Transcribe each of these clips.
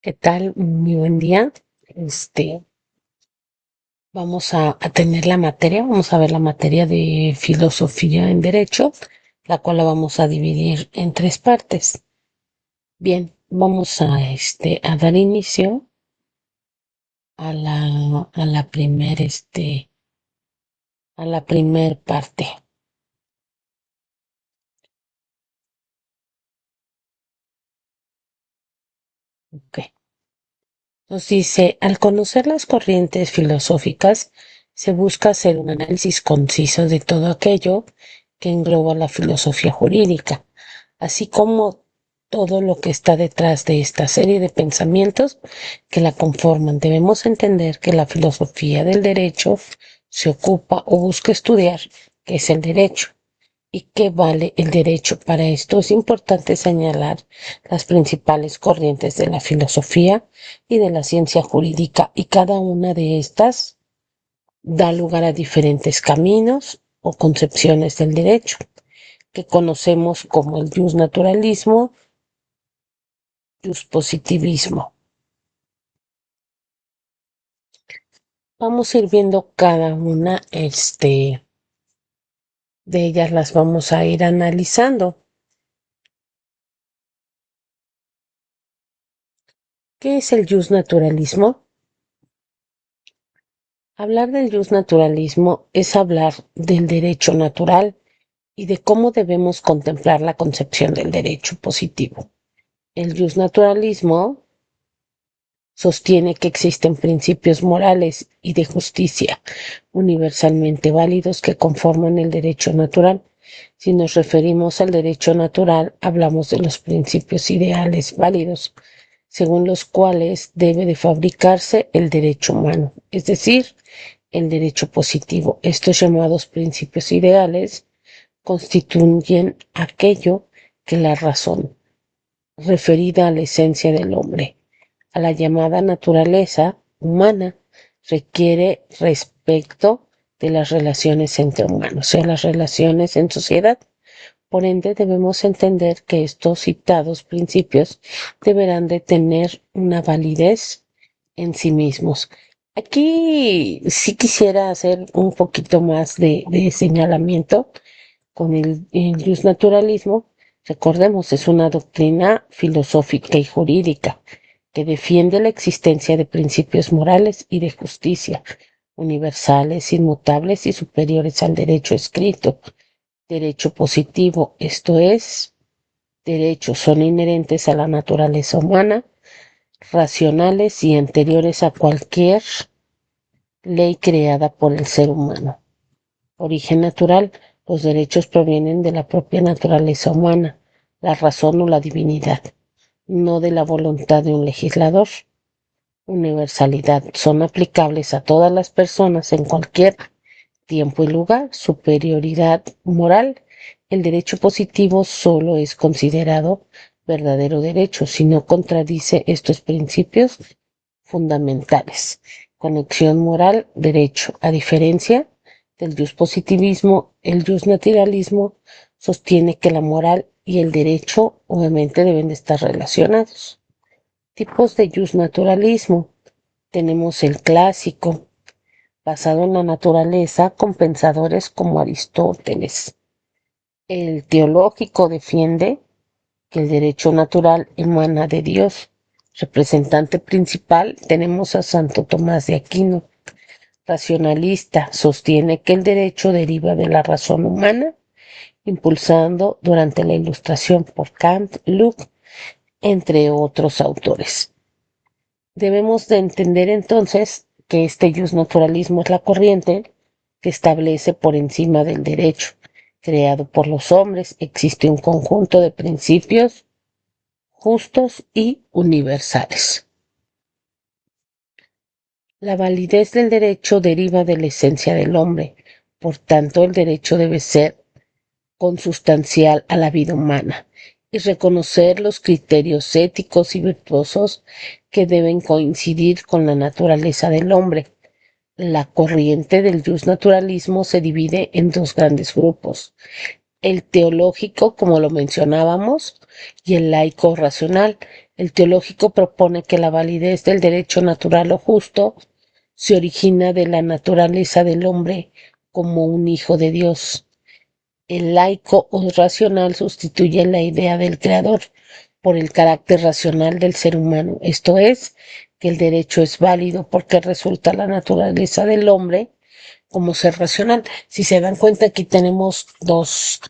¿Qué tal? Muy buen día. Este, vamos a tener la materia, vamos a ver la materia de filosofía en derecho, la cual la vamos a dividir en tres partes. Bien, vamos a dar inicio a la primer parte. Ok. Nos dice, al conocer las corrientes filosóficas, se busca hacer un análisis conciso de todo aquello que engloba la filosofía jurídica, así como todo lo que está detrás de esta serie de pensamientos que la conforman. Debemos entender que la filosofía del derecho se ocupa o busca estudiar qué es el derecho y qué vale el derecho. Para esto es importante señalar las principales corrientes de la filosofía y de la ciencia jurídica, y cada una de estas da lugar a diferentes caminos o concepciones del derecho, que conocemos como el justnaturalismo, positivismo. Vamos a ir viendo cada una de ellas, las vamos a ir analizando. ¿Qué es el justnaturalismo? Hablar del justnaturalismo es hablar del derecho natural y de cómo debemos contemplar la concepción del derecho positivo. El justnaturalismo sostiene que existen principios morales y de justicia universalmente válidos que conforman el derecho natural. Si nos referimos al derecho natural, hablamos de los principios ideales válidos, según los cuales debe de fabricarse el derecho humano, es decir, el derecho positivo. Estos llamados principios ideales constituyen aquello que la razón, referida a la esencia del hombre, a la llamada naturaleza humana, requiere respecto de las relaciones entre humanos, o sea, las relaciones en sociedad. Por ende, debemos entender que estos citados principios deberán de tener una validez en sí mismos. Aquí sí quisiera hacer un poquito más de señalamiento con el justnaturalismo. Recordemos, es una doctrina filosófica y jurídica que defiende la existencia de principios morales y de justicia universales, inmutables y superiores al derecho escrito. Derecho positivo, esto es, derechos son inherentes a la naturaleza humana, racionales y anteriores a cualquier ley creada por el ser humano. Origen natural, los derechos provienen de la propia naturaleza humana, la razón o la divinidad, no de la voluntad de un legislador. Universalidad, son aplicables a todas las personas en cualquier tiempo y lugar. Superioridad moral, el derecho positivo solo es considerado verdadero derecho si no contradice estos principios fundamentales. Conexión moral, derecho. A diferencia del positivismo, el justnaturalismo sostiene que la moral y el derecho obviamente deben de estar relacionados. Tipos de justnaturalismo. Tenemos el clásico, basado en la naturaleza, con pensadores como Aristóteles. El teológico defiende que el derecho natural emana de Dios. Representante principal tenemos a Santo Tomás de Aquino. Racionalista sostiene que el derecho deriva de la razón humana, impulsando durante la Ilustración por Kant, Locke, entre otros autores. Debemos de entender entonces que este justnaturalismo es la corriente que establece por encima del derecho creado por los hombres existe un conjunto de principios justos y universales. La validez del derecho deriva de la esencia del hombre, por tanto el derecho debe ser consustancial a la vida humana y reconocer los criterios éticos y virtuosos que deben coincidir con la naturaleza del hombre. La corriente del justnaturalismo se divide en dos grandes grupos: el teológico, como lo mencionábamos, y el laico racional. El teológico propone que la validez del derecho natural o justo se origina de la naturaleza del hombre como un hijo de Dios. El laico o racional sustituye la idea del creador por el carácter racional del ser humano, esto es, que el derecho es válido porque resulta la naturaleza del hombre como ser racional. Si se dan cuenta, aquí tenemos dos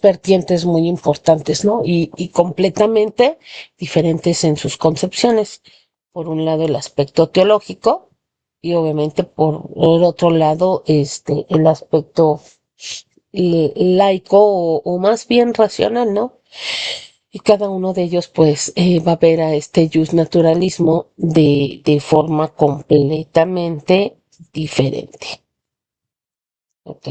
vertientes muy importantes, ¿no? Y completamente diferentes en sus concepciones. Por un lado, el aspecto teológico y obviamente por el otro lado, el aspecto laico o más bien racional, ¿no? Y cada uno de ellos, pues, va a ver a este naturalismo de forma completamente diferente. Ok.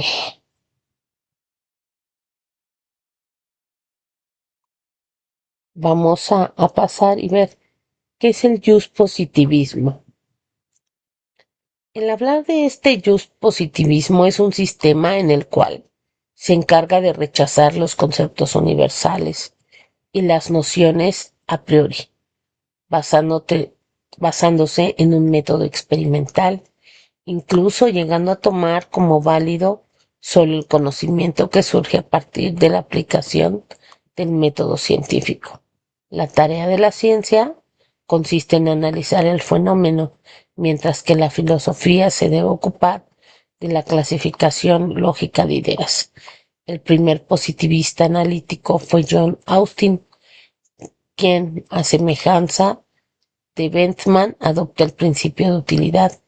Vamos a pasar y ver qué es el positivismo. El hablar de este positivismo es un sistema en el cual se encarga de rechazar los conceptos universales y las nociones a priori, basándote- basándose en un método experimental, incluso llegando a tomar como válido solo el conocimiento que surge a partir de la aplicación del método científico. La tarea de la ciencia consiste en analizar el fenómeno, mientras que la filosofía se debe ocupar de la clasificación lógica de ideas. El primer positivista analítico fue John Austin, quien, a semejanza de Bentham, adopta el principio de utilidad,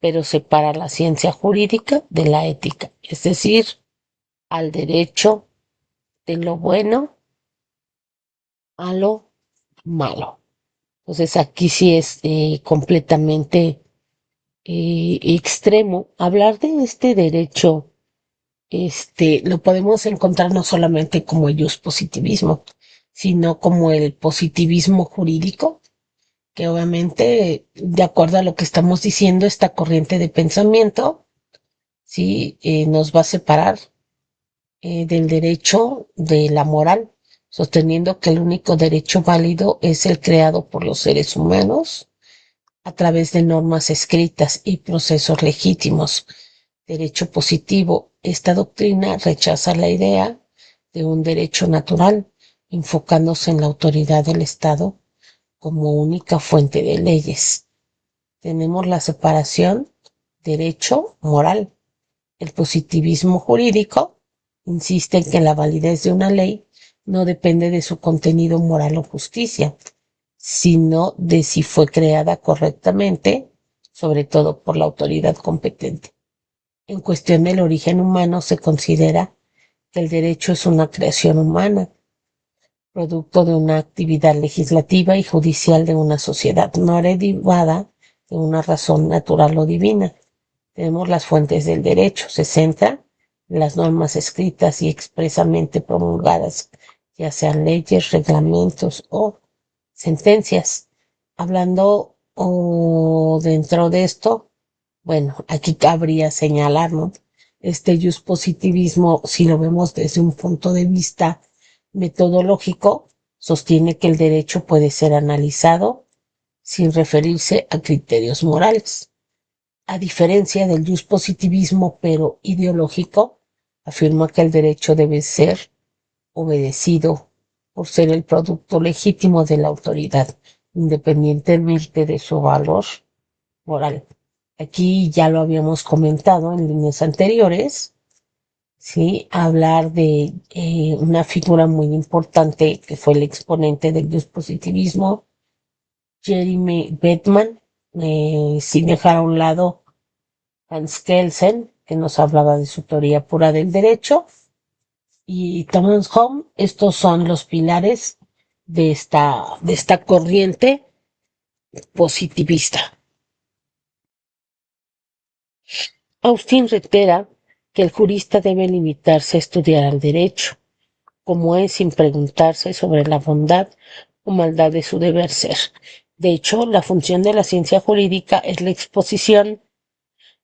pero separa la ciencia jurídica de la ética, es decir, al derecho de lo bueno a lo malo. Entonces aquí sí es completamente extremo. Hablar de este derecho, lo podemos encontrar no solamente como el positivismo, sino como el positivismo jurídico, que obviamente, de acuerdo a lo que estamos diciendo, esta corriente de pensamiento, sí, nos va a separar del derecho de la moral, sosteniendo que el único derecho válido es el creado por los seres humanos a través de normas escritas y procesos legítimos. Derecho positivo. Esta doctrina rechaza la idea de un derecho natural, enfocándose en la autoridad del Estado como única fuente de leyes. Tenemos la separación derecho-moral. El positivismo jurídico insiste en que la validez de una ley no depende de su contenido moral o justicia, sino de si fue creada correctamente, sobre todo por la autoridad competente. En cuestión del origen humano, se considera que el derecho es una creación humana, producto de una actividad legislativa y judicial de una sociedad, no derivada de una razón natural o divina. Tenemos las fuentes del derecho, se centra en las normas escritas y expresamente promulgadas, ya sean leyes, reglamentos o sentencias. Hablando o dentro de esto, bueno, aquí cabría señalar, ¿no? Este positivismo, si lo vemos desde un punto de vista metodológico, sostiene que el derecho puede ser analizado sin referirse a criterios morales. A diferencia del positivismo, pero ideológico, afirma que el derecho debe ser obedecido por ser el producto legítimo de la autoridad, independientemente de su valor moral. Aquí ya lo habíamos comentado en líneas anteriores, ¿sí? Hablar de una figura muy importante que fue el exponente del positivismo, Jeremy Bentham, sin dejar a un lado Hans Kelsen, que nos hablaba de su teoría pura del derecho, y Thomas Hobbes. Estos son los pilares de esta corriente positivista. Austin reitera que el jurista debe limitarse a estudiar al derecho, como es, sin preguntarse sobre la bondad o maldad de su deber ser. De hecho, la función de la ciencia jurídica es la exposición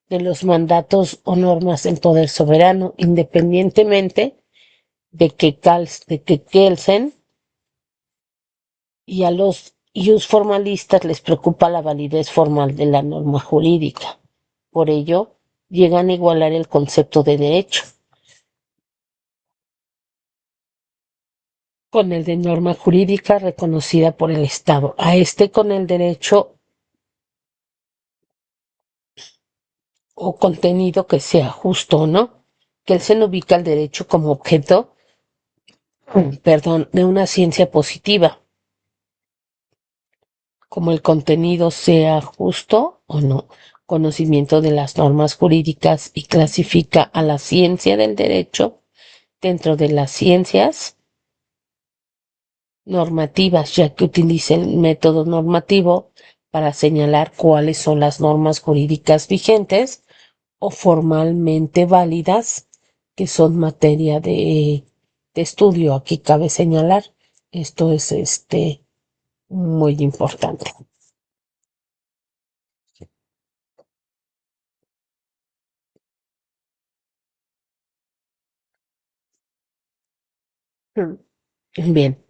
de los mandatos o normas del poder soberano, independientemente que Kelsen, y a los ius formalistas les preocupa la validez formal de la norma jurídica. Por ello, llegan a igualar el concepto de derecho con el de norma jurídica reconocida por el Estado, a este con el derecho o contenido que sea justo o no, que él se ubica el derecho como objeto, perdón, de una ciencia positiva, como el contenido sea justo o no, conocimiento de las normas jurídicas, y clasifica a la ciencia del derecho dentro de las ciencias normativas, ya que utiliza el método normativo para señalar cuáles son las normas jurídicas vigentes o formalmente válidas que son materia de estudio. Aquí cabe señalar, esto es muy importante. Bien,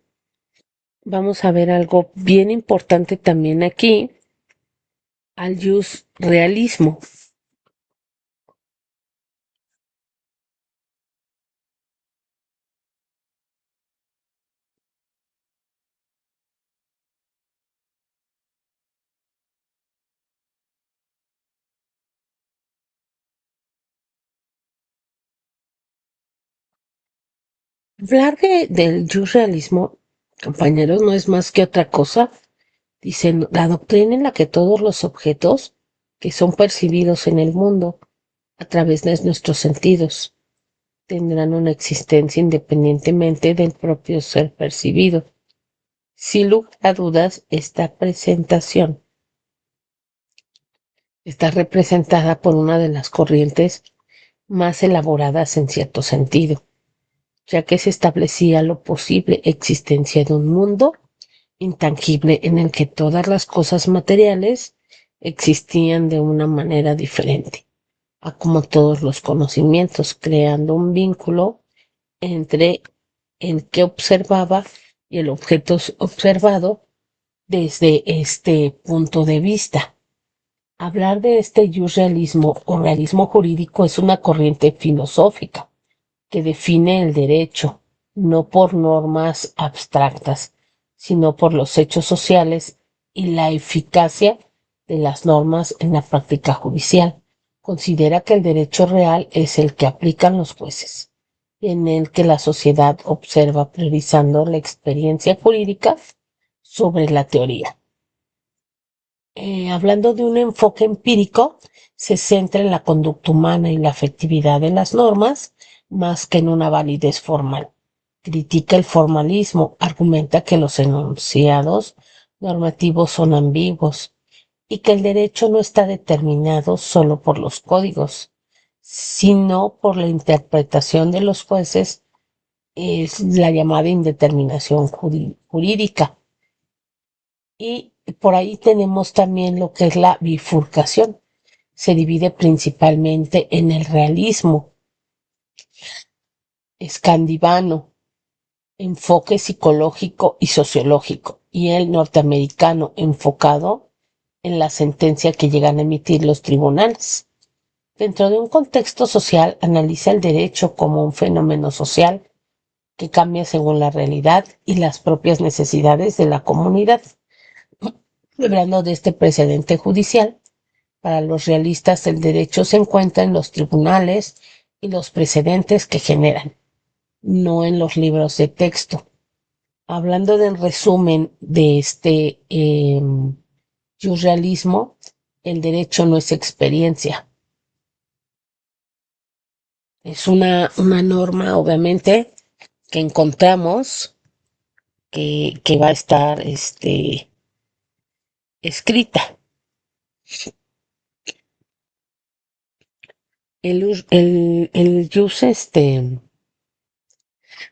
vamos a ver algo bien importante también aquí, al jus realismo. Hablar del jus realismo, compañeros, no es más que otra cosa. Dicen, la doctrina en la que todos los objetos que son percibidos en el mundo a través de nuestros sentidos tendrán una existencia independientemente del propio ser percibido. Sin lugar a dudas, esta presentación está representada por una de las corrientes más elaboradas en cierto sentido, ya que se establecía la posible existencia de un mundo intangible en el que todas las cosas materiales existían de una manera diferente, a como todos los conocimientos, creando un vínculo entre el que observaba y el objeto observado desde este punto de vista. Hablar de este realismo o realismo jurídico es una corriente filosófica que define el derecho no por normas abstractas, sino por los hechos sociales y la eficacia de las normas en la práctica judicial. Considera que el derecho real es el que aplican los jueces, en el que la sociedad observa priorizando la experiencia jurídica sobre la teoría. Hablando de un enfoque empírico, se centra en la conducta humana y la afectividad de las normas más que en una validez formal. Critica el formalismo, argumenta que los enunciados normativos son ambiguos y que el derecho no está determinado solo por los códigos, sino por la interpretación de los jueces, es la llamada indeterminación jurídica. Y por ahí tenemos también lo que es la bifurcación. Se divide principalmente en el realismo escandinavo, enfoque psicológico y sociológico, y el norteamericano, enfocado en la sentencia que llegan a emitir los tribunales. Dentro de un contexto social, analiza el derecho como un fenómeno social que cambia según la realidad y las propias necesidades de la comunidad. Hablando de este precedente judicial, para los realistas el derecho se encuentra en los tribunales y los precedentes que generan, no en los libros de texto. Hablando del resumen de este surrealismo, el derecho no es experiencia. Es una norma, obviamente, que encontramos que va a estar escrita. El jus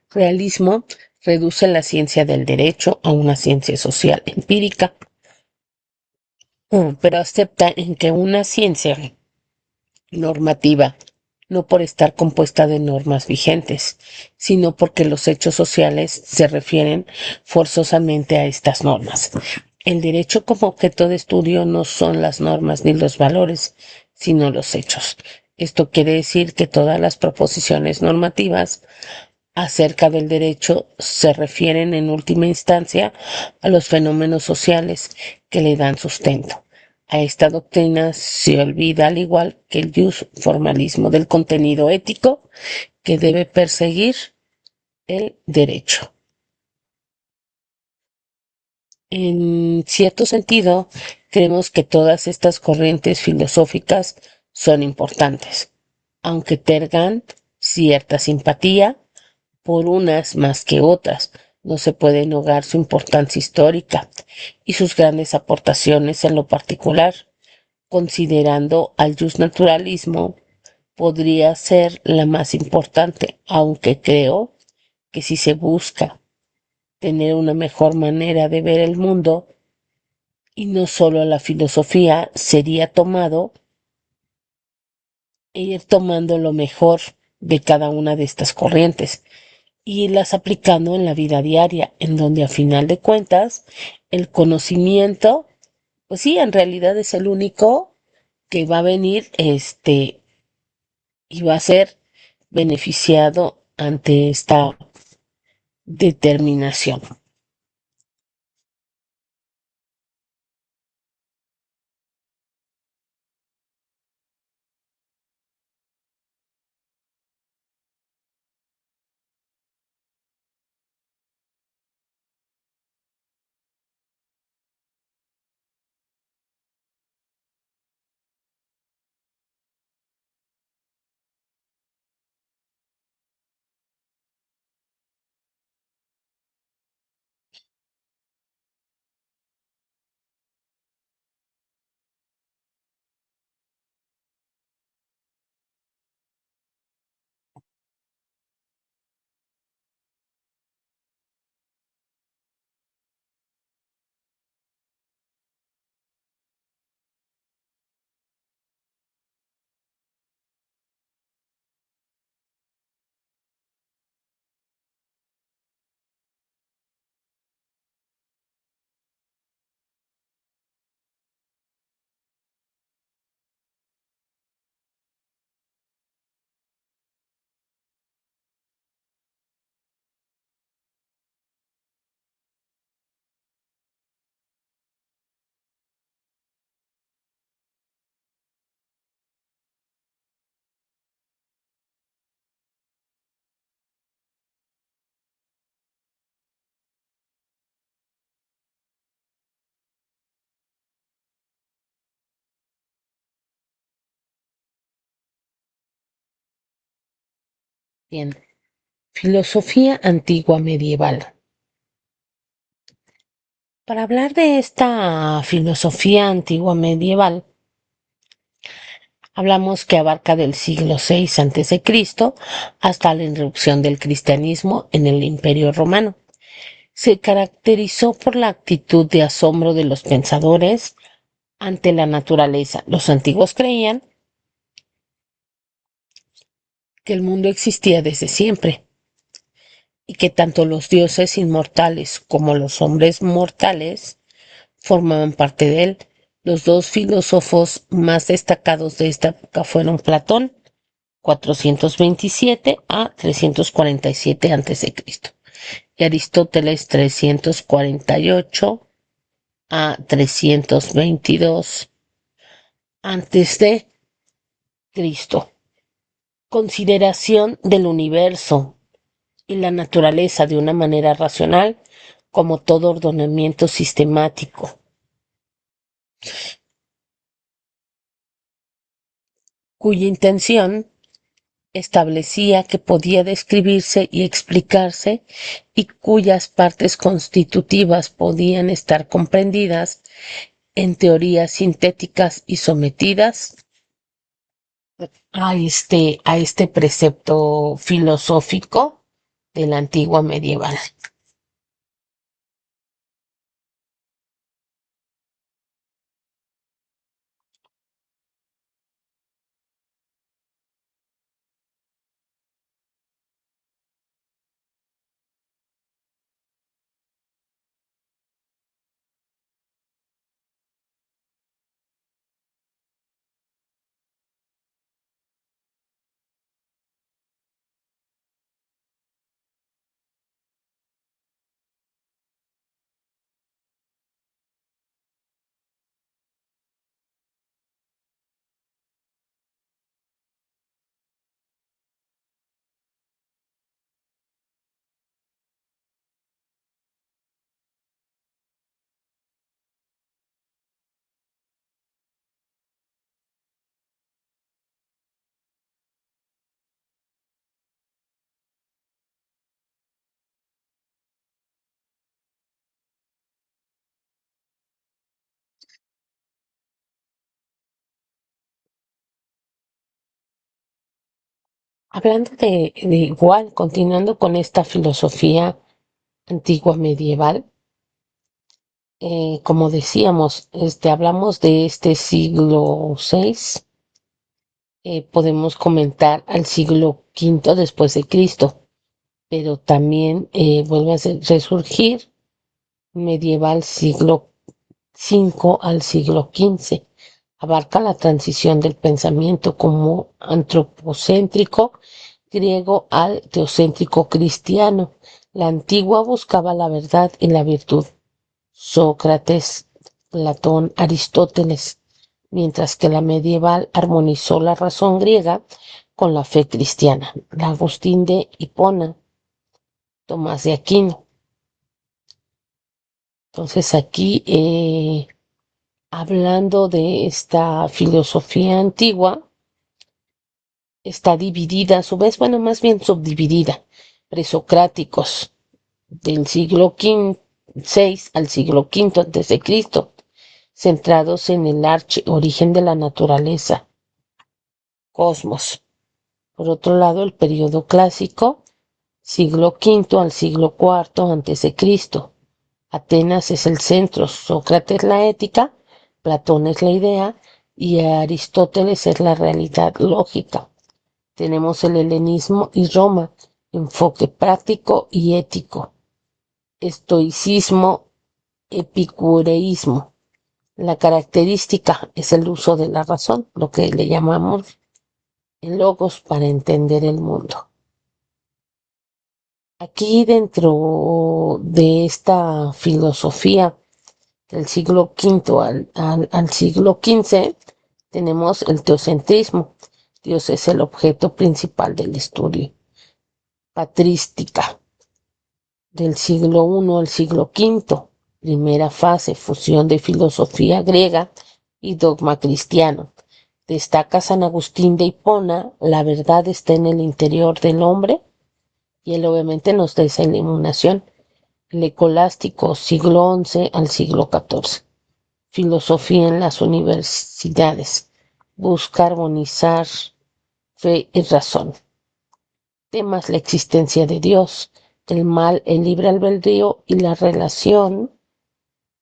realismo reduce la ciencia del derecho a una ciencia social empírica, pero acepta en que una ciencia normativa no por estar compuesta de normas vigentes, sino porque los hechos sociales se refieren forzosamente a estas normas. El derecho como objeto de estudio no son las normas ni los valores, sino los hechos. Esto quiere decir que todas las proposiciones normativas acerca del derecho se refieren en última instancia a los fenómenos sociales que le dan sustento. A esta doctrina se olvida, al igual que el formalismo del contenido ético que debe perseguir el derecho. En cierto sentido, creemos que todas estas corrientes filosóficas son importantes, aunque tengan cierta simpatía por unas más que otras. No se puede negar su importancia histórica y sus grandes aportaciones en lo particular. Considerando al justnaturalismo, podría ser la más importante, aunque creo que si se busca tener una mejor manera de ver el mundo y no solo la filosofía, sería tomado e ir tomando lo mejor de cada una de estas corrientes y irlas aplicando en la vida diaria, en donde a final de cuentas el conocimiento, pues sí, en realidad es el único que va a venir, y va a ser beneficiado ante esta determinación. Bien, filosofía antigua medieval. Para hablar de esta filosofía antigua medieval, hablamos que abarca del siglo VI a.C. hasta la irrupción del cristianismo en el Imperio Romano. Se caracterizó por la actitud de asombro de los pensadores ante la naturaleza. Los antiguos creían que el mundo existía desde siempre y que tanto los dioses inmortales como los hombres mortales formaban parte de él. Los dos filósofos más destacados de esta época fueron Platón, 427 a 347 a.C., y Aristóteles, 348 a 322 antes de Cristo. Consideración del universo y la naturaleza de una manera racional como todo ordenamiento sistemático, cuya intención establecía que podía describirse y explicarse y cuyas partes constitutivas podían estar comprendidas en teorías sintéticas y sometidas a este precepto filosófico de la antigua medieval. Hablando de igual, continuando con esta filosofía antigua medieval, como decíamos, hablamos de este siglo VI, podemos comentar al siglo V después de Cristo, pero también vuelve a resurgir medieval siglo V al siglo XV. Abarca la transición del pensamiento como antropocéntrico griego al teocéntrico cristiano. La antigua buscaba la verdad y la virtud. Sócrates, Platón, Aristóteles, mientras que la medieval armonizó la razón griega con la fe cristiana. Agustín de Hipona, Tomás de Aquino. Entonces aquí, hablando de esta filosofía antigua, está dividida a su vez, bueno, más bien subdividida. Presocráticos del siglo VI al siglo V antes de Cristo, centrados en el origen de la naturaleza, cosmos. Por otro lado, el periodo clásico, siglo V al siglo IV antes de Cristo. Atenas es el centro, Sócrates la ética, Platón es la idea y Aristóteles es la realidad lógica. Tenemos el helenismo y Roma, enfoque práctico y ético. Estoicismo, epicureísmo. La característica es el uso de la razón, lo que le llamamos el logos para entender el mundo. Aquí dentro de esta filosofía del siglo V al siglo XV tenemos el teocentrismo. Dios es el objeto principal del estudio. Patrística del siglo I al siglo V. Primera fase, fusión de filosofía griega y dogma cristiano. Destaca San Agustín de Hipona, la verdad está en el interior del hombre, y él obviamente nos da esa iluminación. El escolástico, siglo XI al siglo XIV. Filosofía en las universidades. Busca armonizar fe y razón. Temas: la existencia de Dios, el mal, el libre albedrío y la relación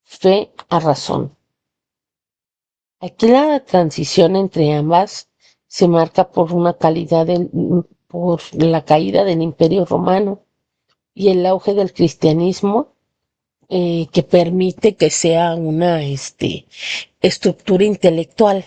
fe a razón. Aquí la transición entre ambas se marca por por la caída del Imperio Romano y el auge del cristianismo, que permite que sea una estructura intelectual.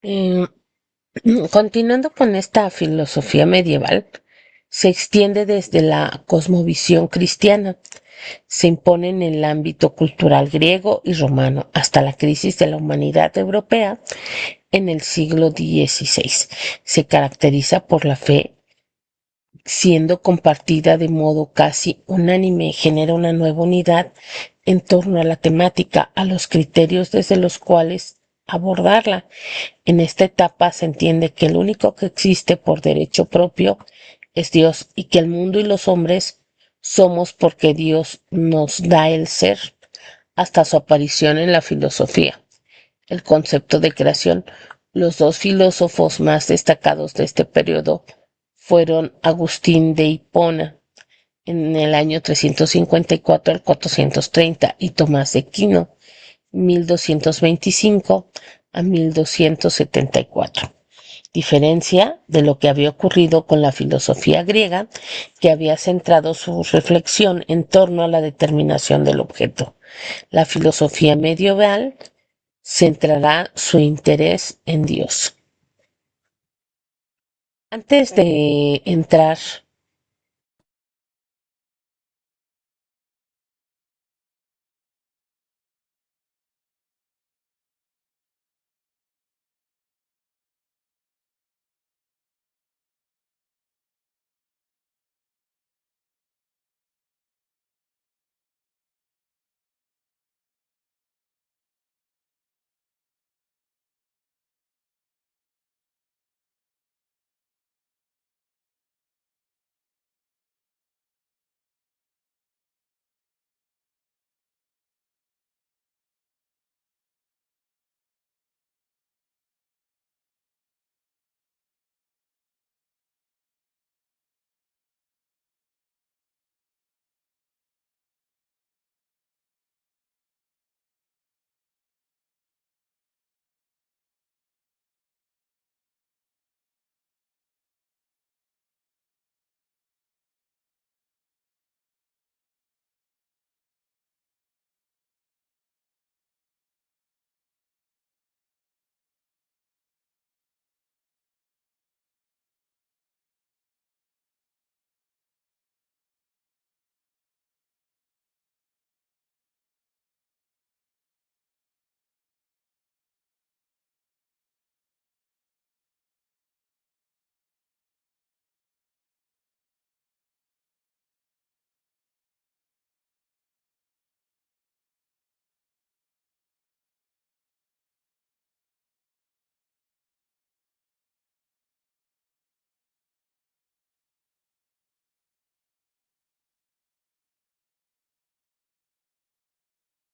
Eh, Continuando con esta filosofía medieval, se extiende desde la cosmovisión cristiana, se impone en el ámbito cultural griego y romano hasta la crisis de la humanidad europea en el siglo XVI. Se caracteriza por la fe siendo compartida de modo casi unánime, genera una nueva unidad en torno a la temática, a los criterios desde los cuales abordarla. En esta etapa se entiende que el único que existe por derecho propio es Dios y que el mundo y los hombres somos porque Dios nos da el ser, hasta su aparición en la filosofía. El concepto de creación. Los dos filósofos más destacados de este periodo fueron Agustín de Hipona en el año 354 al 430 y Tomás de Aquino 1225 a 1274. diferencia de lo que había ocurrido con la filosofía griega, que había centrado su reflexión en torno a la determinación del objeto. La filosofía medieval centrará su interés en Dios. Antes de entrar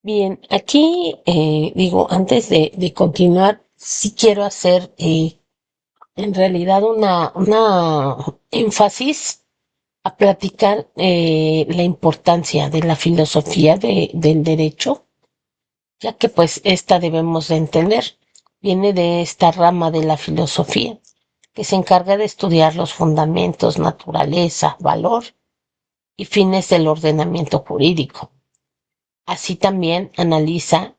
bien, aquí antes de continuar, sí quiero hacer en realidad una énfasis a platicar la importancia de la filosofía del derecho, ya que pues esta debemos de entender, viene de esta rama de la filosofía que se encarga de estudiar los fundamentos, naturaleza, valor y fines del ordenamiento jurídico. Así también analiza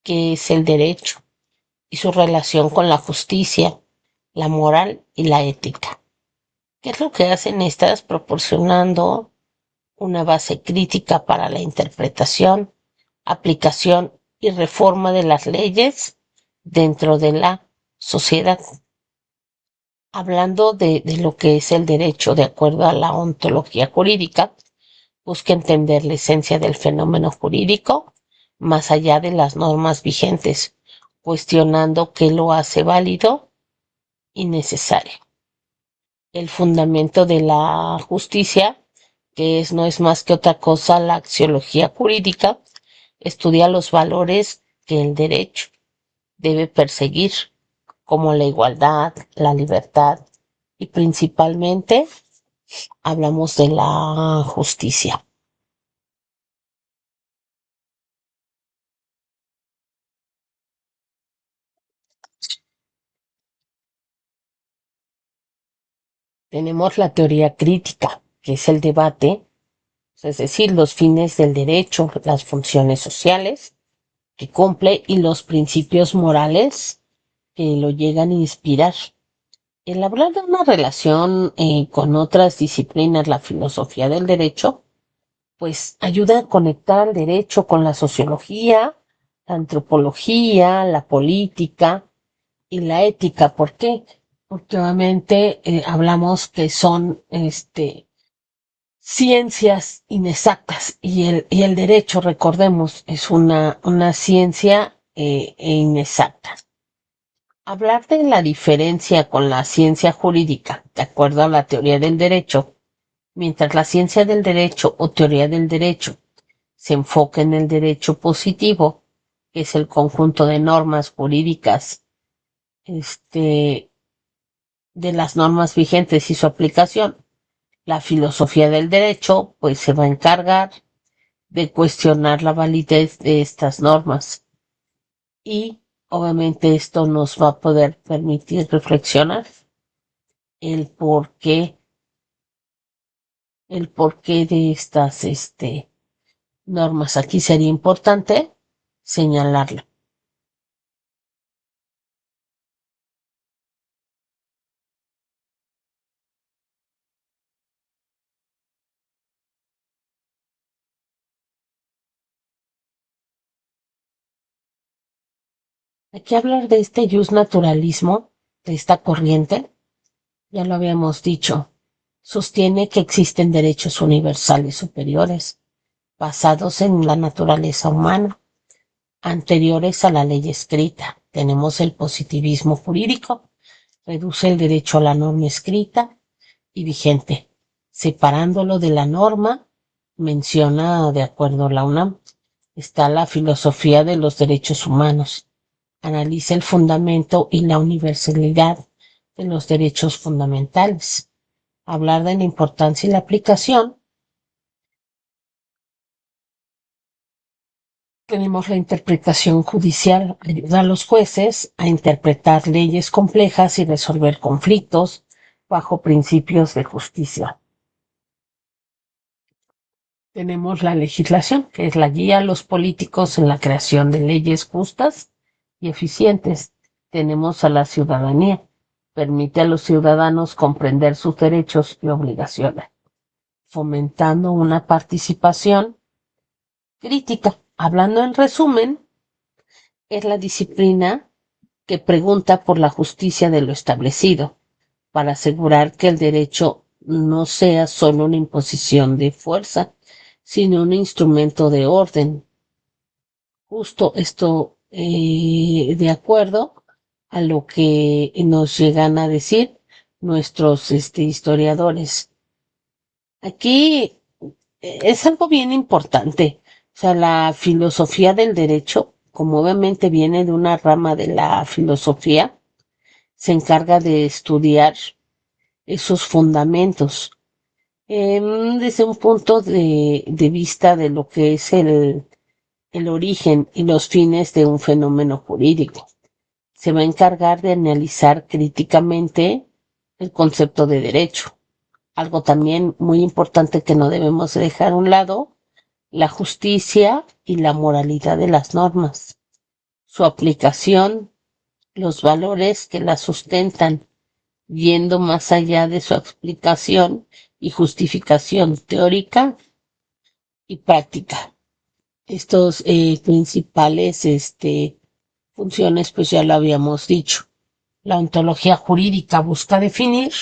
qué es el derecho y su relación con la justicia, la moral y la ética. ¿Qué es lo que hacen estas? Proporcionando una base crítica para la interpretación, aplicación y reforma de las leyes dentro de la sociedad. Hablando de lo que es el derecho de acuerdo a la ontología jurídica, busca entender la esencia del fenómeno jurídico más allá de las normas vigentes, cuestionando qué lo hace válido y necesario. El fundamento de la justicia, no es más que otra cosa la axiología jurídica, estudia los valores que el derecho debe perseguir, como la igualdad, la libertad y principalmente hablamos de la justicia. Tenemos la teoría crítica, que es el debate, es decir, los fines del derecho, las funciones sociales que cumple y los principios morales que lo llegan a inspirar. El hablar de una relación con otras disciplinas, la filosofía del derecho, pues ayuda a conectar al derecho con la sociología, la antropología, la política y la ética. ¿Por qué? Porque obviamente hablamos que son ciencias inexactas y el derecho, recordemos, es una ciencia inexacta. Hablar de la diferencia con la ciencia jurídica, de acuerdo a la teoría del derecho, mientras la ciencia del derecho o teoría del derecho se enfoca en el derecho positivo, que es el conjunto de normas jurídicas, de las normas vigentes y su aplicación. La filosofía del derecho, pues se va a encargar de cuestionar la validez de estas normas y Obviamente esto nos va a poder permitir reflexionar el por qué, el porqué de estas normas. Aquí sería importante señalarlo. Aquí hablar de este naturalismo, de esta corriente, ya lo habíamos dicho, sostiene que existen derechos universales superiores, basados en la naturaleza humana, anteriores a la ley escrita. Tenemos el positivismo jurídico, reduce el derecho a la norma escrita y vigente, separándolo de la norma, menciona, de acuerdo a la UNAM, está la filosofía de los derechos humanos. Analiza el fundamento y la universalidad de los derechos fundamentales. Hablar de la importancia y la aplicación. Tenemos la interpretación judicial, ayuda a los jueces a interpretar leyes complejas y resolver conflictos bajo principios de justicia. Tenemos la legislación, que es la guía a los políticos en la creación de leyes justas y eficientes. Tenemos a la ciudadanía, permite a los ciudadanos comprender sus derechos y obligaciones, fomentando una participación crítica. Hablando en resumen, es la disciplina que pregunta por la justicia de lo establecido, para asegurar que el derecho no sea solo una imposición de fuerza, sino un instrumento de orden. Justo esto de acuerdo a lo que nos llegan a decir nuestros historiadores. Aquí es algo bien importante. O sea, la filosofía del derecho, como obviamente viene de una rama de la filosofía, se encarga de estudiar esos fundamentos desde un punto de vista de lo que es el origen y los fines de un fenómeno jurídico. Se va a encargar de analizar críticamente el concepto de derecho. Algo también muy importante que no debemos dejar a un lado, la justicia y la moralidad de las normas, su aplicación, los valores que la sustentan, yendo más allá de su explicación y justificación teórica y práctica. Estos principales funciones, pues ya lo habíamos dicho. La ontología jurídica busca definir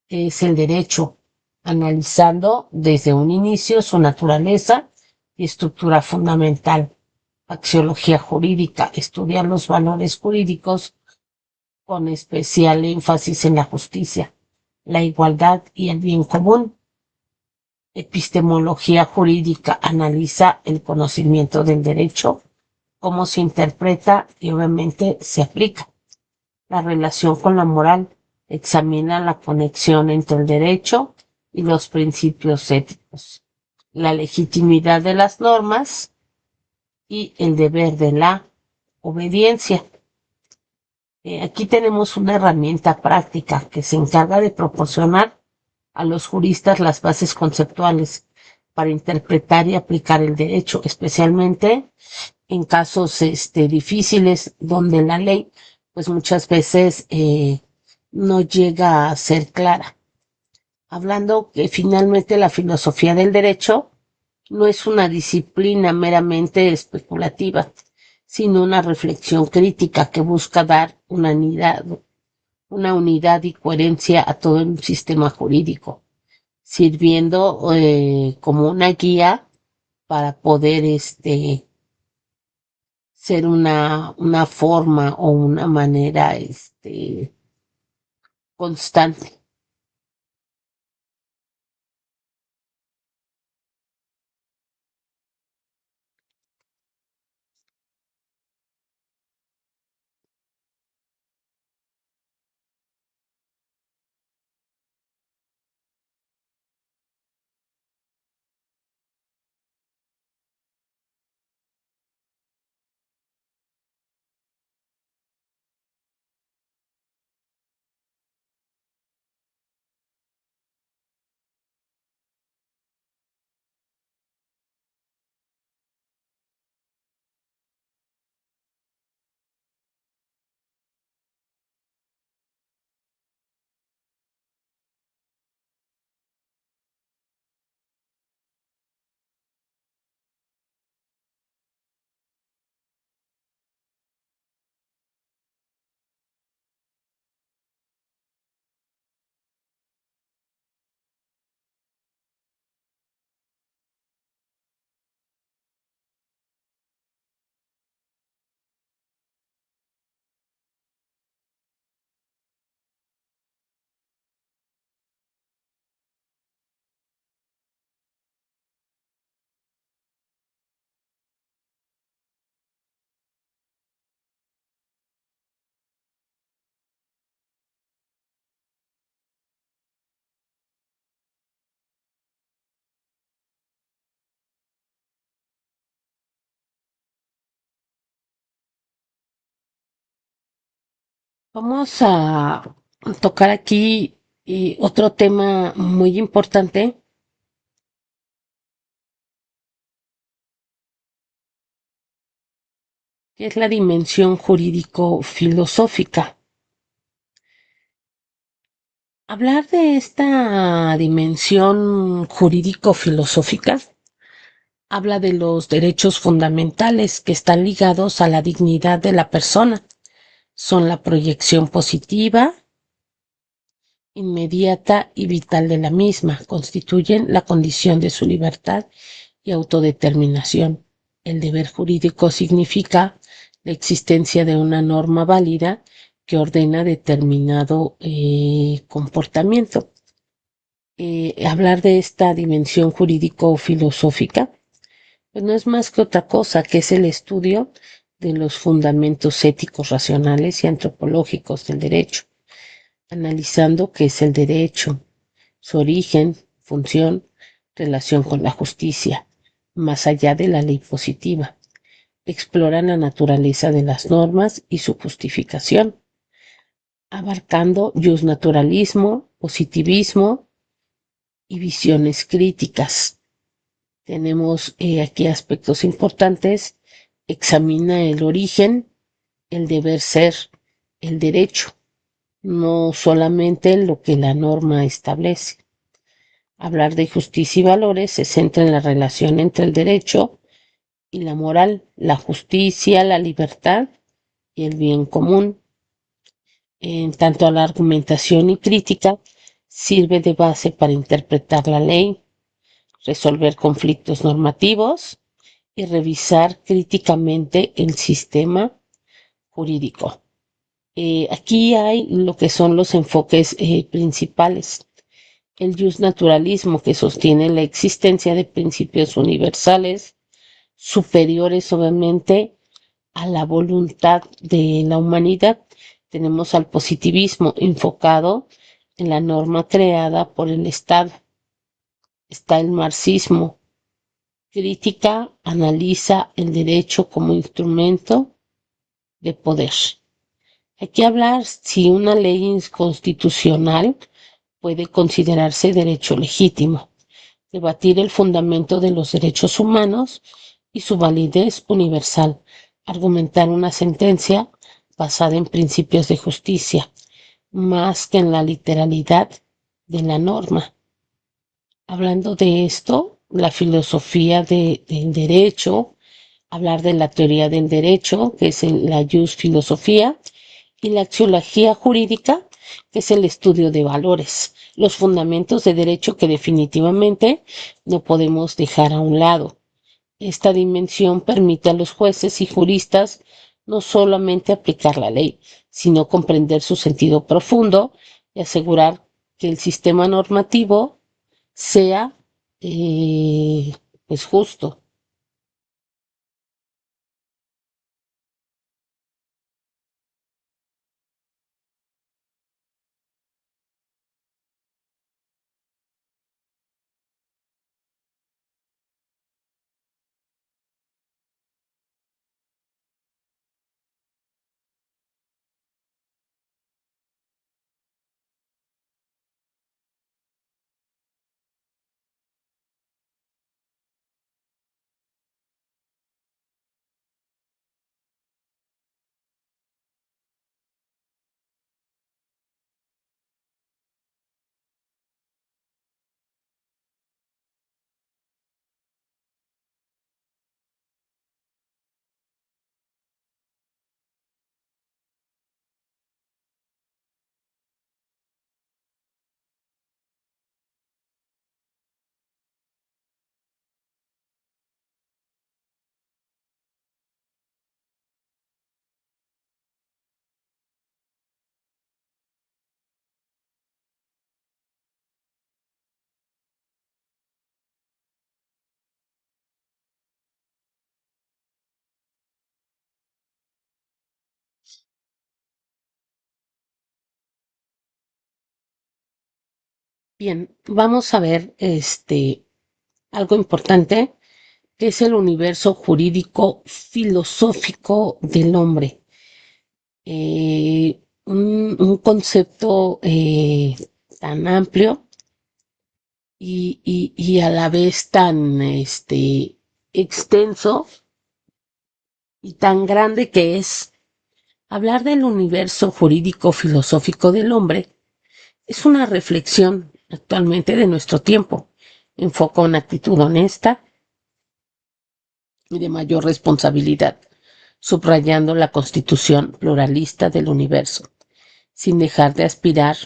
qué es el derecho, analizando desde un inicio su naturaleza y estructura fundamental. Axiología jurídica estudia los valores jurídicos con especial énfasis en la justicia, la igualdad y el bien común. Epistemología jurídica analiza el conocimiento del derecho, cómo se interpreta y obviamente se aplica. La relación con la moral examina la conexión entre el derecho y los principios éticos, la legitimidad de las normas y el deber de la obediencia. Aquí tenemos una herramienta práctica que se encarga de proporcionar a los juristas las bases conceptuales para interpretar y aplicar el derecho, especialmente en casos difíciles donde la ley pues muchas veces no llega a ser clara. Hablando que finalmente la filosofía del derecho no es una disciplina meramente especulativa, sino una reflexión crítica que busca dar una unidad y coherencia a todo el sistema jurídico, sirviendo como una guía para poder ser una forma o una manera constante. Vamos a tocar aquí otro tema muy importante, que es la dimensión jurídico-filosófica. Hablar de esta dimensión jurídico-filosófica habla de los derechos fundamentales que están ligados a la dignidad de la persona. Son la proyección positiva, inmediata y vital de la misma. Constituyen la condición de su libertad y autodeterminación. El deber jurídico significa la existencia de una norma válida que ordena determinado comportamiento. Hablar de esta dimensión jurídico-filosófica, pues no es más que otra cosa, que es el estudio de los fundamentos éticos, racionales y antropológicos del derecho, analizando qué es el derecho, su origen, función, relación con la justicia, más allá de la ley positiva. Explora la naturaleza de las normas y su justificación, abarcando justnaturalismo, positivismo y visiones críticas. Tenemos aquí aspectos importantes. Examina el origen, el deber ser, el derecho, no solamente lo que la norma establece. Hablar de justicia y valores se centra en la relación entre el derecho y la moral, la justicia, la libertad y el bien común. En tanto a la argumentación y crítica, sirve de base para interpretar la ley, resolver conflictos normativos y revisar críticamente el sistema jurídico. Aquí hay lo que son los enfoques principales. El justnaturalismo, que sostiene la existencia de principios universales superiores obviamente a la voluntad de la humanidad. Tenemos al positivismo enfocado en la norma creada por el Estado. Está el marxismo, crítica, analiza el derecho como instrumento de poder. Hay que hablar si una ley inconstitucional puede considerarse derecho legítimo, debatir el fundamento de los derechos humanos y su validez universal, argumentar una sentencia basada en principios de justicia, más que en la literalidad de la norma. Hablando de esto, la filosofía del derecho, hablar de la teoría del derecho, que es la filosofía, y la axiología jurídica, que es el estudio de valores, los fundamentos de derecho que definitivamente no podemos dejar a un lado. Esta dimensión permite a los jueces y juristas no solamente aplicar la ley, sino comprender su sentido profundo y asegurar que el sistema normativo sea pues justo. Bien, vamos a ver algo importante, que es el universo jurídico filosófico del hombre. un concepto tan amplio y a la vez tan extenso y tan grande que es hablar del universo jurídico filosófico del hombre. Es una reflexión actualmente de nuestro tiempo. Enfoca una actitud honesta y de mayor responsabilidad, subrayando la constitución pluralista del universo, sin dejar de aspirar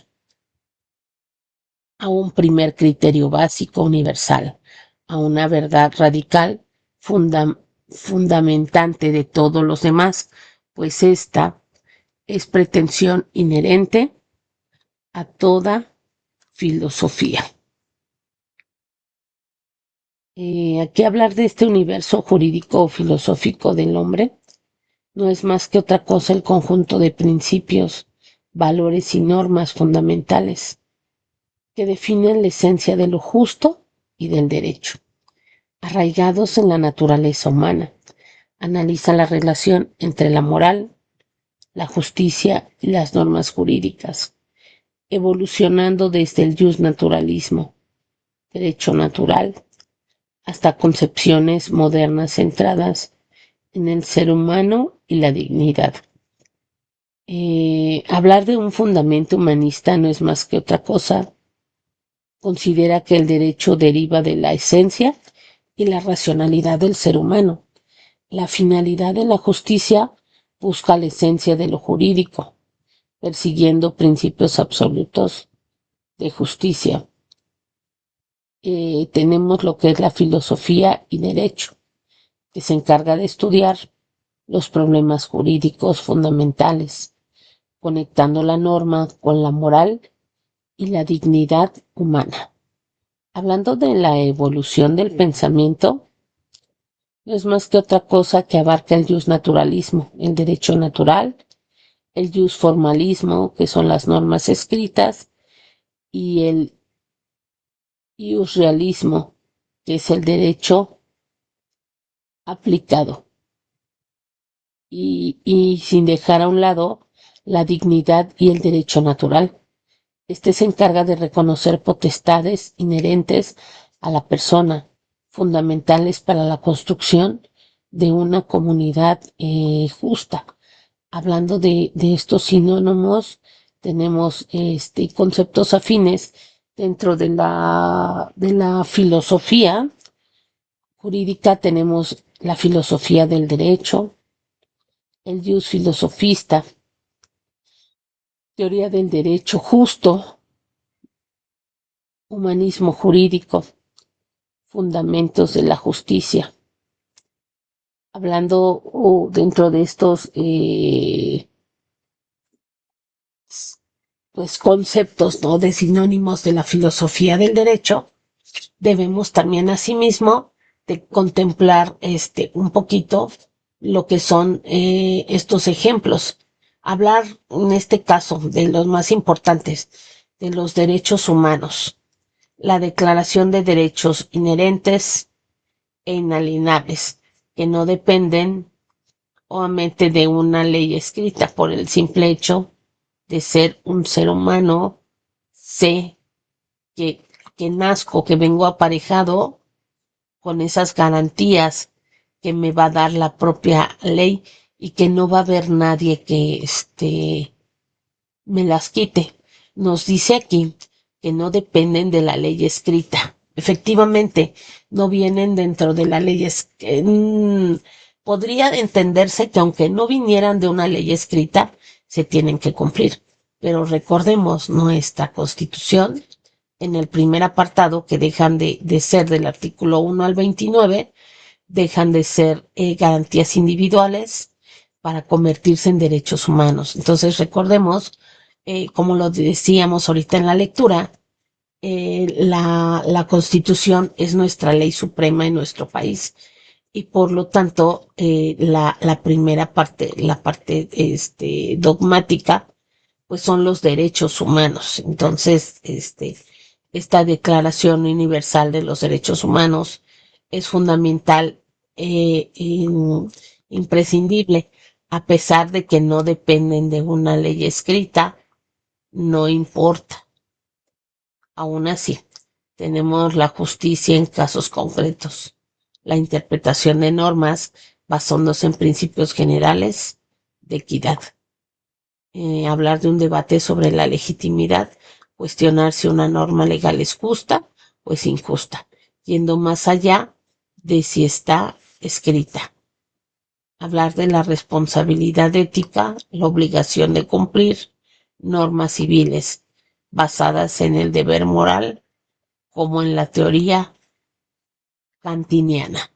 a un primer criterio básico universal, a una verdad radical fundamentante de todos los demás, pues esta es pretensión inherente a toda filosofía. Aquí hablar de este universo jurídico o filosófico del hombre no es más que otra cosa el conjunto de principios, valores y normas fundamentales que definen la esencia de lo justo y del derecho, arraigados en la naturaleza humana. Analiza la relación entre la moral, la justicia y las normas jurídicas, evolucionando desde el justnaturalismo, derecho natural, hasta concepciones modernas centradas en el ser humano y la dignidad. Hablar de un fundamento humanista no es más que otra cosa. Considera que el derecho deriva de la esencia y la racionalidad del ser humano. La finalidad de la justicia busca la esencia de lo jurídico, persiguiendo principios absolutos de justicia. Tenemos lo que es la filosofía y derecho, que se encarga de estudiar los problemas jurídicos fundamentales, conectando la norma con la moral y la dignidad humana. Hablando de la evolución del pensamiento, no es más que otra cosa que abarca el justnaturalismo, el derecho natural, el justformalismo, que son las normas escritas, y el justrealismo, que es el derecho aplicado, y sin dejar a un lado la dignidad y el derecho natural. Este se encarga de reconocer potestades inherentes a la persona, fundamentales para la construcción de una comunidad justa. Hablando de estos sinónimos, tenemos conceptos afines dentro de la filosofía jurídica. Tenemos la filosofía del derecho, el jus filosofista, teoría del derecho justo, humanismo jurídico, fundamentos de la justicia. Hablando dentro de estos pues conceptos, ¿no?, de sinónimos de la filosofía del derecho, debemos también asimismo de contemplar un poquito lo que son estos ejemplos. Hablar en este caso de los más importantes, de los derechos humanos, la Declaración de Derechos Inherentes e Inalienables, que no dependen obviamente de una ley escrita. Por el simple hecho de ser un ser humano, sé que, que nazco, que vengo aparejado con esas garantías que me va a dar la propia ley y que no va a haber nadie que me las quite. Nos dice aquí que no dependen de la ley escrita. Efectivamente, no vienen dentro de la ley escrita. Podría entenderse que aunque no vinieran de una ley escrita, se tienen que cumplir. Pero recordemos nuestra Constitución, en el primer apartado, que dejan de ser del artículo 1 al 29, dejan de ser garantías individuales para convertirse en derechos humanos. Entonces recordemos, como lo decíamos ahorita en la lectura, la Constitución es nuestra ley suprema en nuestro país, y por lo tanto la primera parte, la parte dogmática, pues son los derechos humanos. Entonces esta Declaración Universal de los Derechos Humanos es fundamental, imprescindible. A pesar de que no dependen de una ley escrita, no importa. Aún así, tenemos la justicia en casos concretos, la interpretación de normas basándose en principios generales de equidad. Hablar de un debate sobre la legitimidad, cuestionar si una norma legal es justa o es injusta, yendo más allá de si está escrita. Hablar de la responsabilidad ética, la obligación de cumplir normas civiles basadas en el deber moral, como en la teoría kantiniana.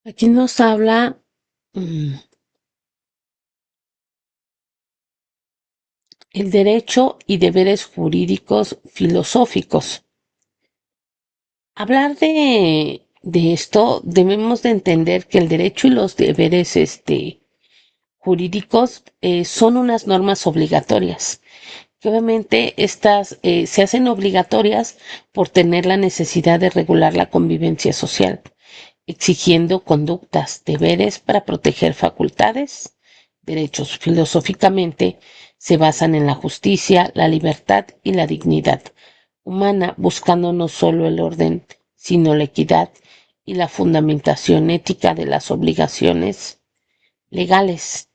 Aquí nos habla el derecho y deberes jurídicos filosóficos. Hablar de esto, debemos de entender que el derecho y los deberes jurídicos son unas normas obligatorias, que obviamente estas se hacen obligatorias por tener la necesidad de regular la convivencia social, exigiendo conductas, deberes para proteger facultades, derechos. Filosóficamente se basan en la justicia, la libertad y la dignidad humana, buscando no solo el orden, sino la equidad y la fundamentación ética de las obligaciones legales.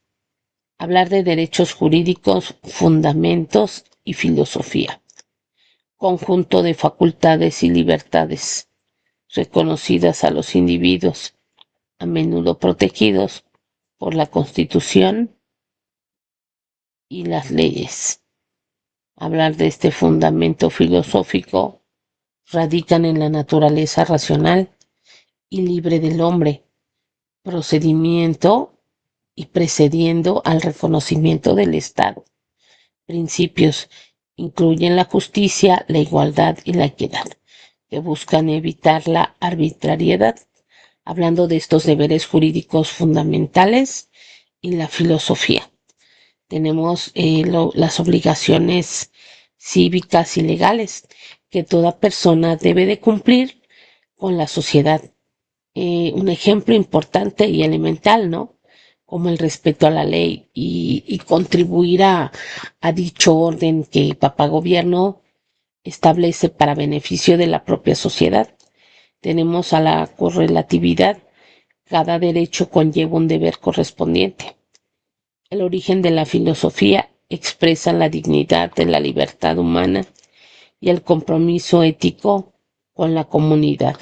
Hablar de derechos jurídicos, fundamentos y filosofía. Conjunto de facultades y libertades reconocidas a los individuos, a menudo protegidos por la Constitución y las leyes. Hablar de este fundamento filosófico radican en la naturaleza racional y libre del hombre, procedimiento y precediendo al reconocimiento del Estado. Principios incluyen la justicia, la igualdad y la equidad, que buscan evitar la arbitrariedad. Hablando de estos deberes jurídicos fundamentales y la filosofía. Tenemos las obligaciones cívicas y legales que toda persona debe de cumplir con la sociedad. Un ejemplo importante y elemental, ¿no? Como el respeto a la ley y contribuir a dicho orden que papá gobierno establece para beneficio de la propia sociedad. Tenemos a la correlatividad. Cada derecho conlleva un deber correspondiente. El origen de la filosofía expresa la dignidad de la libertad humana y el compromiso ético con la comunidad.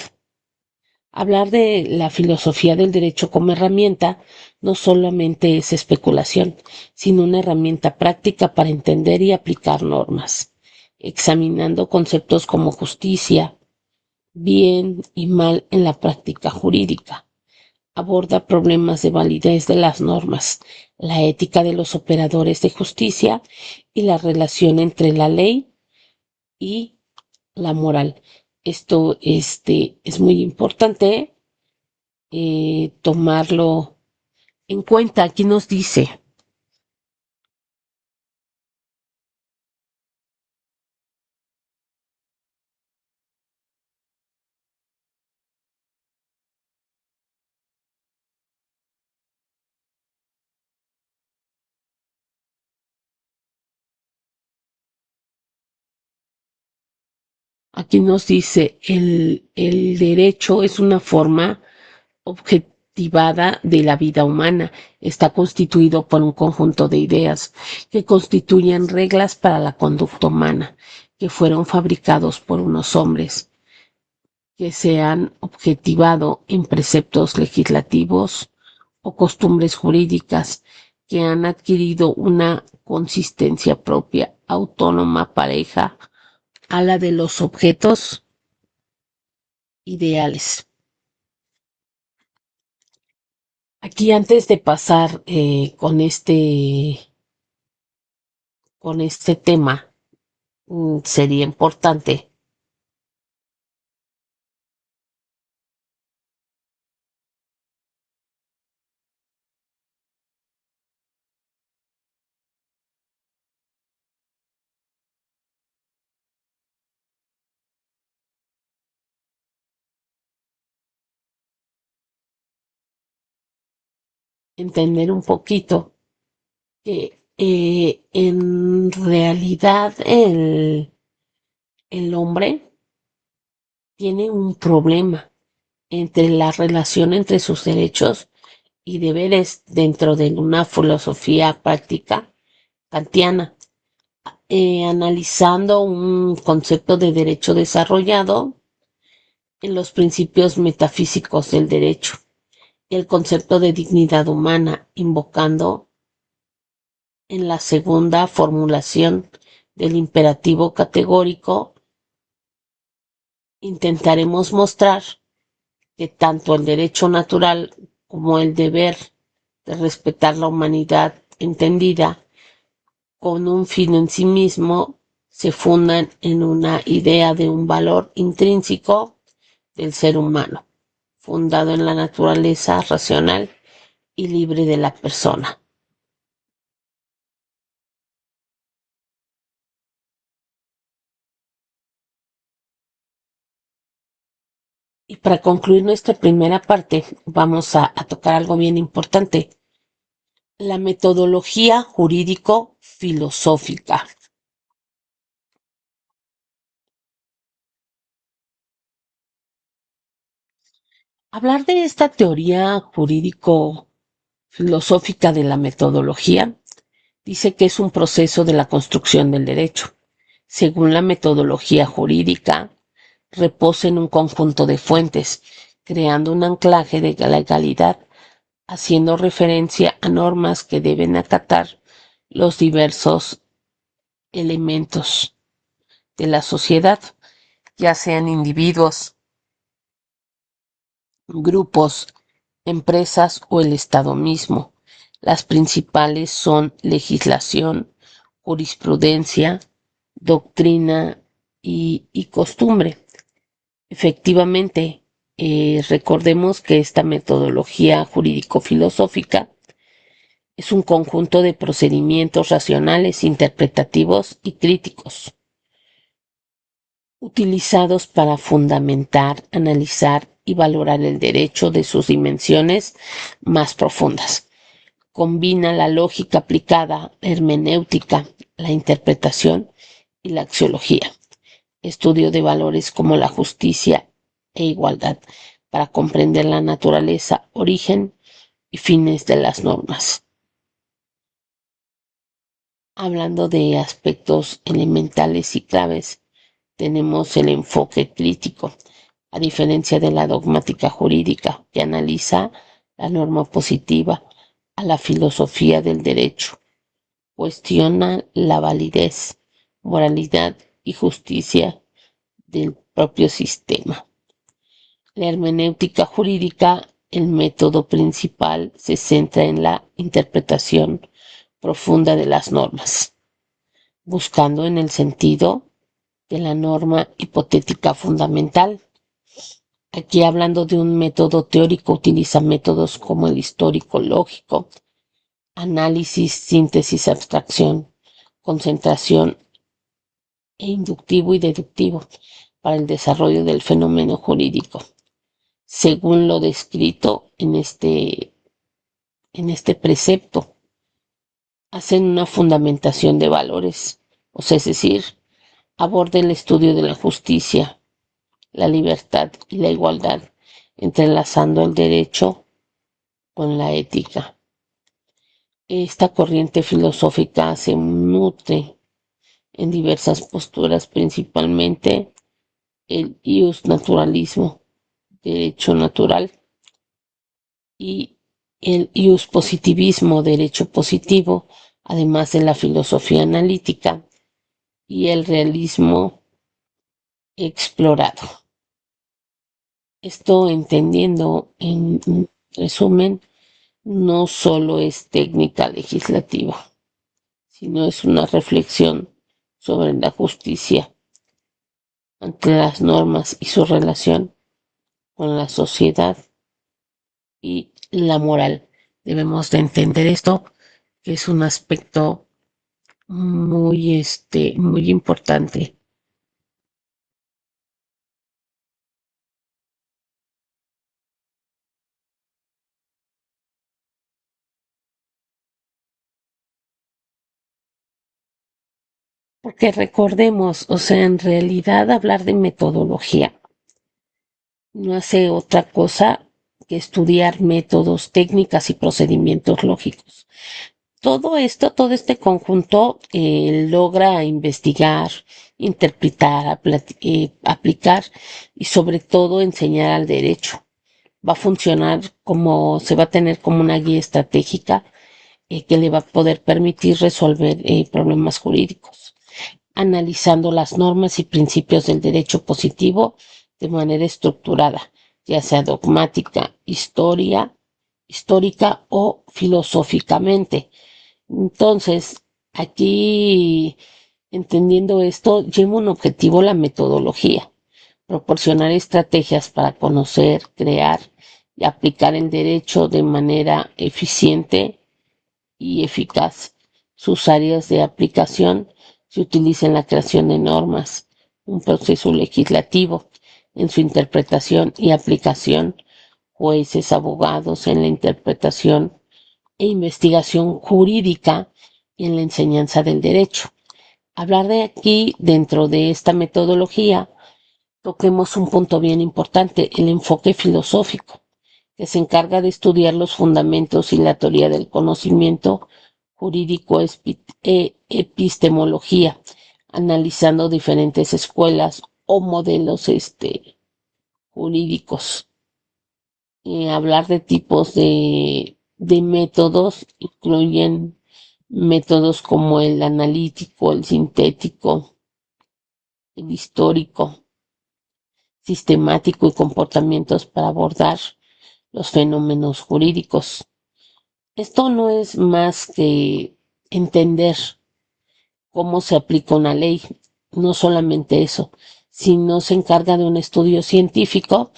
Hablar de la filosofía del derecho como herramienta no solamente es especulación, sino una herramienta práctica para entender y aplicar normas, examinando conceptos como justicia, bien y mal en la práctica jurídica. Aborda problemas de validez de las normas, la ética de los operadores de justicia y la relación entre la ley y la moral. Esto es muy importante tomarlo en cuenta. Aquí nos dice, el derecho es una forma objetivada de la vida humana. Está constituido por un conjunto de ideas que constituyen reglas para la conducta humana, que fueron fabricados por unos hombres, que se han objetivado en preceptos legislativos o costumbres jurídicas, que han adquirido una consistencia propia, autónoma, pareja a la de los objetos ideales. Aquí antes de pasar con este tema, sería importante entender un poquito que en realidad el hombre tiene un problema entre la relación entre sus derechos y deberes dentro de una filosofía práctica kantiana, analizando un concepto de derecho desarrollado en los principios metafísicos del derecho y el concepto de dignidad humana, invocando en la segunda formulación del imperativo categórico, intentaremos mostrar que tanto el derecho natural como el deber de respetar la humanidad entendida con un fin en sí mismo se fundan en una idea de un valor intrínseco del ser humano, fundado en la naturaleza racional y libre de la persona. Y para concluir nuestra primera parte, vamos a tocar algo bien importante, la metodología jurídico-filosófica. Hablar de esta teoría jurídico-filosófica de la metodología dice que es un proceso de la construcción del derecho. Según la metodología jurídica, reposa en un conjunto de fuentes, creando un anclaje de legalidad, haciendo referencia a normas que deben acatar los diversos elementos de la sociedad, ya sean individuos, grupos, empresas o el Estado mismo. Las principales son legislación, jurisprudencia, doctrina y costumbre. Efectivamente, recordemos que esta metodología jurídico-filosófica es un conjunto de procedimientos racionales, interpretativos y críticos, utilizados para fundamentar, analizar y valorar el derecho de sus dimensiones más profundas. Combina la lógica aplicada, la hermenéutica, la interpretación y la axiología, estudio de valores como la justicia e igualdad, para comprender la naturaleza, origen y fines de las normas. Hablando de aspectos elementales y claves, tenemos el enfoque crítico, a diferencia de la dogmática jurídica, que analiza la norma positiva, a la filosofía del derecho, cuestiona la validez, moralidad y justicia del propio sistema. La hermenéutica jurídica, el método principal, se centra en la interpretación profunda de las normas, buscando en el sentido de la norma hipotética fundamental. Aquí hablando de un método teórico, utiliza métodos como el histórico lógico, análisis, síntesis, abstracción, concentración e inductivo y deductivo para el desarrollo del fenómeno jurídico, según lo descrito en este precepto. Hacen una fundamentación de valores, o sea, es decir, aborda el estudio de la justicia, la libertad y la igualdad, entrelazando el derecho con la ética. Esta corriente filosófica se nutre en diversas posturas, principalmente el ius naturalismo, derecho natural, y el ius positivismo, derecho positivo, además de la filosofía analítica y el realismo explorado. Esto entendiendo, en resumen, no solo es técnica legislativa, sino es una reflexión sobre la justicia ante las normas y su relación con la sociedad y la moral. Debemos de entender esto, que es un aspecto muy importante. Porque recordemos, o sea, en realidad hablar de metodología no hace otra cosa que estudiar métodos, técnicas y procedimientos lógicos. Todo esto, todo este conjunto logra investigar, interpretar, aplicar y sobre todo enseñar al derecho. Va a funcionar como, se va a tener como una guía estratégica que le va a poder permitir resolver problemas jurídicos, analizando las normas y principios del derecho positivo de manera estructurada, ya sea dogmática, histórica o filosóficamente. Entonces, aquí, entendiendo esto, lleva un objetivo la metodología, proporcionar estrategias para conocer, crear y aplicar el derecho de manera eficiente y eficaz. Sus áreas de aplicación se utilizan en la creación de normas, un proceso legislativo, en su interpretación y aplicación, jueces, abogados en la interpretación e investigación jurídica y en la enseñanza del derecho. Hablar de aquí, dentro de esta metodología, toquemos un punto bien importante, el enfoque filosófico, que se encarga de estudiar los fundamentos y la teoría del conocimiento jurídico epistemología, analizando diferentes escuelas o modelos jurídicos. Hablar de tipos de métodos incluyen métodos como el analítico, el sintético, el histórico, sistemático y comportamientos para abordar los fenómenos jurídicos. Esto no es más que entender cómo se aplica una ley, no solamente eso, sino se encarga de un estudio científico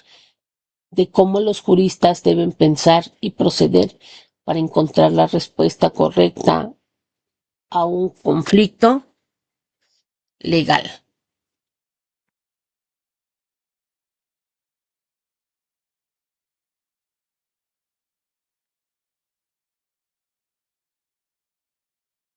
de cómo los juristas deben pensar y proceder para encontrar la respuesta correcta a un conflicto legal.